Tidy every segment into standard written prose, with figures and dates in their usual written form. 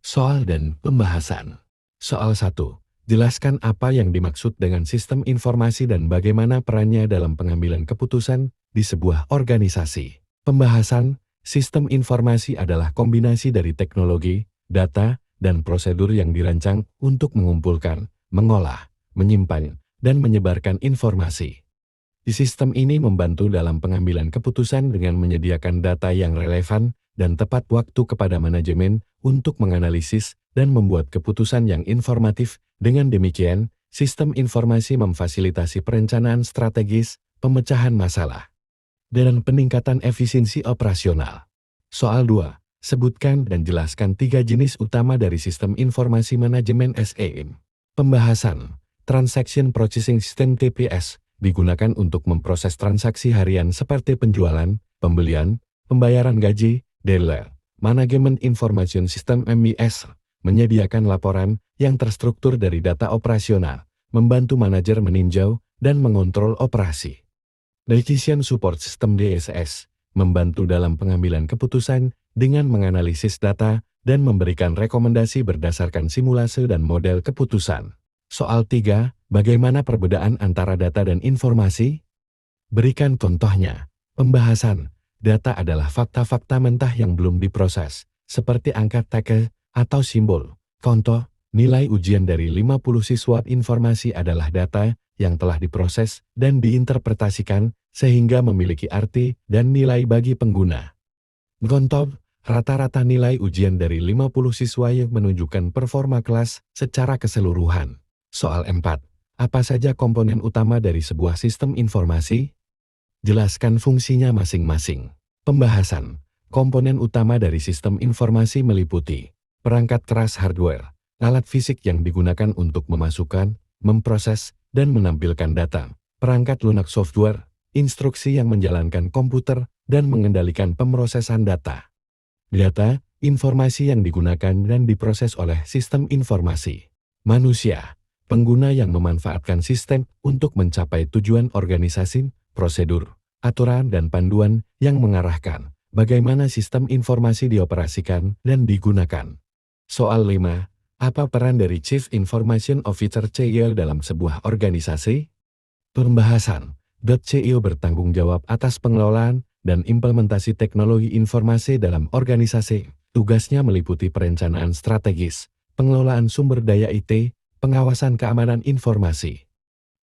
Soal dan pembahasan. Soal 1. Jelaskan apa yang dimaksud dengan sistem informasi dan bagaimana perannya dalam pengambilan keputusan di sebuah organisasi. Pembahasan, sistem informasi adalah kombinasi dari teknologi, data, dan prosedur yang dirancang untuk mengumpulkan, mengolah, menyimpan, dan menyebarkan informasi. Di sistem ini membantu dalam pengambilan keputusan dengan menyediakan data yang relevan dan tepat waktu kepada manajemen untuk menganalisis dan membuat keputusan yang informatif. Dengan demikian, sistem informasi memfasilitasi perencanaan strategis, pemecahan masalah, dan peningkatan efisiensi operasional. Soal 2. Sebutkan dan jelaskan 3 jenis utama dari sistem informasi manajemen SEM. Pembahasan. Transaction Processing System TPS digunakan untuk memproses transaksi harian seperti penjualan, pembelian, pembayaran gaji, dealer. Management Information System MES menyediakan laporan yang terstruktur dari data operasional, membantu manajer meninjau dan mengontrol operasi. Decision Support System DSS membantu dalam pengambilan keputusan dengan menganalisis data dan memberikan rekomendasi berdasarkan simulase dan model keputusan. Soal 3. Bagaimana perbedaan antara data dan informasi? Berikan contohnya. Pembahasan. Data adalah fakta-fakta mentah yang belum diproses, seperti angka tag atau simbol. Contoh, nilai ujian dari 50 siswa. Informasi adalah data yang telah diproses dan diinterpretasikan sehingga memiliki arti dan nilai bagi pengguna. Contoh, rata-rata nilai ujian dari 50 siswa yang menunjukkan performa kelas secara keseluruhan. Soal 4. Apa saja komponen utama dari sebuah sistem informasi? Jelaskan fungsinya masing-masing. Pembahasan. Komponen utama dari sistem informasi meliputi perangkat keras hardware, alat fisik yang digunakan untuk memasukkan, memproses, dan menampilkan data, perangkat lunak software, instruksi yang menjalankan komputer, dan mengendalikan pemrosesan data. Data, informasi yang digunakan dan diproses oleh sistem informasi. Manusia, pengguna yang memanfaatkan sistem untuk mencapai tujuan organisasi, prosedur, aturan dan panduan yang mengarahkan bagaimana sistem informasi dioperasikan dan digunakan. Soal 5. Apa peran dari Chief Information Officer CEO dalam sebuah organisasi? Pembahasan. CEO bertanggung jawab atas pengelolaan dan implementasi teknologi informasi dalam organisasi. Tugasnya meliputi perencanaan strategis, pengelolaan sumber daya IT, pengawasan keamanan informasi,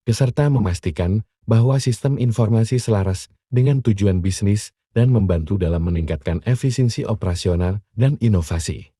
beserta memastikan bahwa sistem informasi selaras dengan tujuan bisnis dan membantu dalam meningkatkan efisiensi operasional dan inovasi.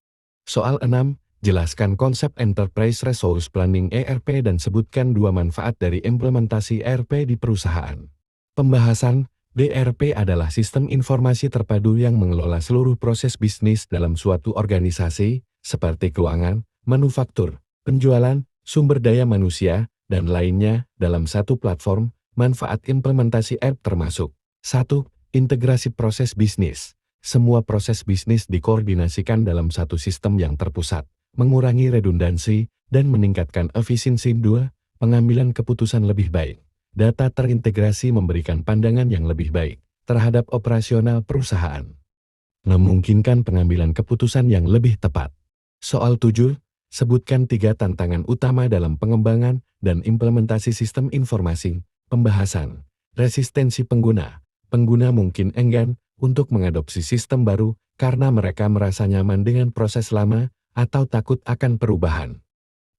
Soal 6. Jelaskan konsep Enterprise Resource Planning ERP dan sebutkan 2 manfaat dari implementasi ERP di perusahaan. Pembahasan. ERP adalah sistem informasi terpadu yang mengelola seluruh proses bisnis dalam suatu organisasi, seperti keuangan, manufaktur, penjualan, sumber daya manusia, dan lainnya dalam satu platform. Manfaat implementasi ERP termasuk 1. Integrasi proses bisnis. Semua proses bisnis dikoordinasikan dalam satu sistem yang terpusat, mengurangi redundansi, dan meningkatkan efisiensi. 2. Pengambilan keputusan lebih baik. Data terintegrasi memberikan pandangan yang lebih baik terhadap operasional perusahaan, memungkinkan pengambilan keputusan yang lebih tepat. Soal 7. Sebutkan 3 tantangan utama dalam pengembangan dan implementasi sistem informasi. Pembahasan. Resistensi pengguna. Pengguna mungkin enggan untuk mengadopsi sistem baru karena mereka merasa nyaman dengan proses lama atau takut akan perubahan.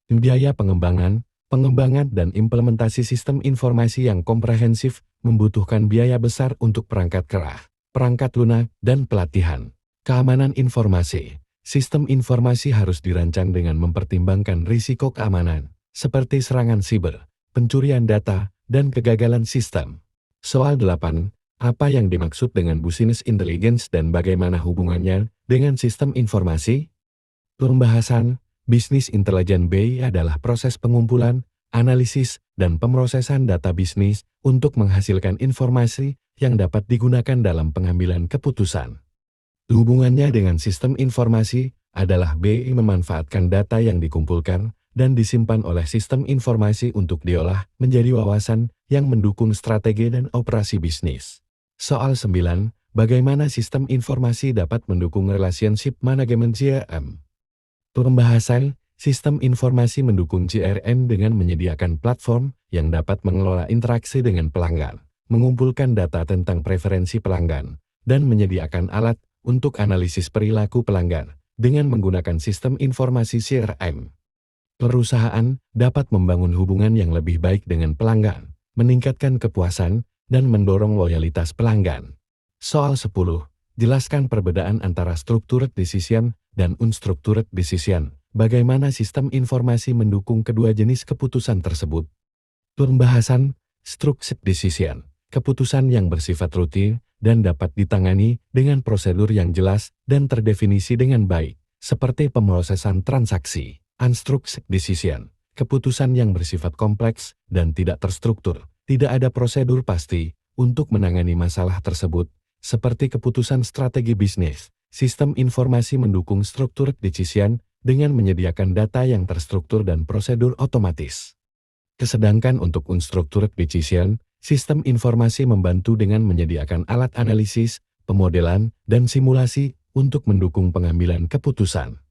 Biaya pengembangan dan implementasi sistem informasi yang komprehensif membutuhkan biaya besar untuk perangkat keras, perangkat lunak, dan pelatihan. Keamanan informasi. Sistem informasi harus dirancang dengan mempertimbangkan risiko keamanan, seperti serangan siber, pencurian data, dan kegagalan sistem. Soal 8. Apa yang dimaksud dengan business intelligence dan bagaimana hubungannya dengan sistem informasi? Pembahasan. Business Intelligence BI adalah proses pengumpulan, analisis, dan pemrosesan data bisnis untuk menghasilkan informasi yang dapat digunakan dalam pengambilan keputusan. Hubungannya dengan sistem informasi adalah BI memanfaatkan data yang dikumpulkan dan disimpan oleh sistem informasi untuk diolah menjadi wawasan yang mendukung strategi dan operasi bisnis. Soal 9. Bagaimana sistem informasi dapat mendukung relationship management CRM? Pembahasan sistem informasi mendukung CRM dengan menyediakan platform yang dapat mengelola interaksi dengan pelanggan, mengumpulkan data tentang preferensi pelanggan, dan menyediakan alat untuk analisis perilaku pelanggan dengan menggunakan sistem informasi CRM. Perusahaan dapat membangun hubungan yang lebih baik dengan pelanggan, meningkatkan kepuasan, dan mendorong loyalitas pelanggan. Soal 10. Jelaskan perbedaan antara structured decision dan unstructured decision. Bagaimana sistem informasi mendukung kedua jenis keputusan tersebut? Pembahasan structured decision. Keputusan yang bersifat rutin dan dapat ditangani dengan prosedur yang jelas dan terdefinisi dengan baik, seperti pemrosesan transaksi. Unstructured decision. Keputusan yang bersifat kompleks dan tidak terstruktur. Tidak ada prosedur pasti untuk menangani masalah tersebut, seperti keputusan strategi bisnis. Sistem informasi mendukung structured decision dengan menyediakan data yang terstruktur dan prosedur otomatis. Sedangkan untuk unstructured decision, sistem informasi membantu dengan menyediakan alat analisis, pemodelan, dan simulasi untuk mendukung pengambilan keputusan.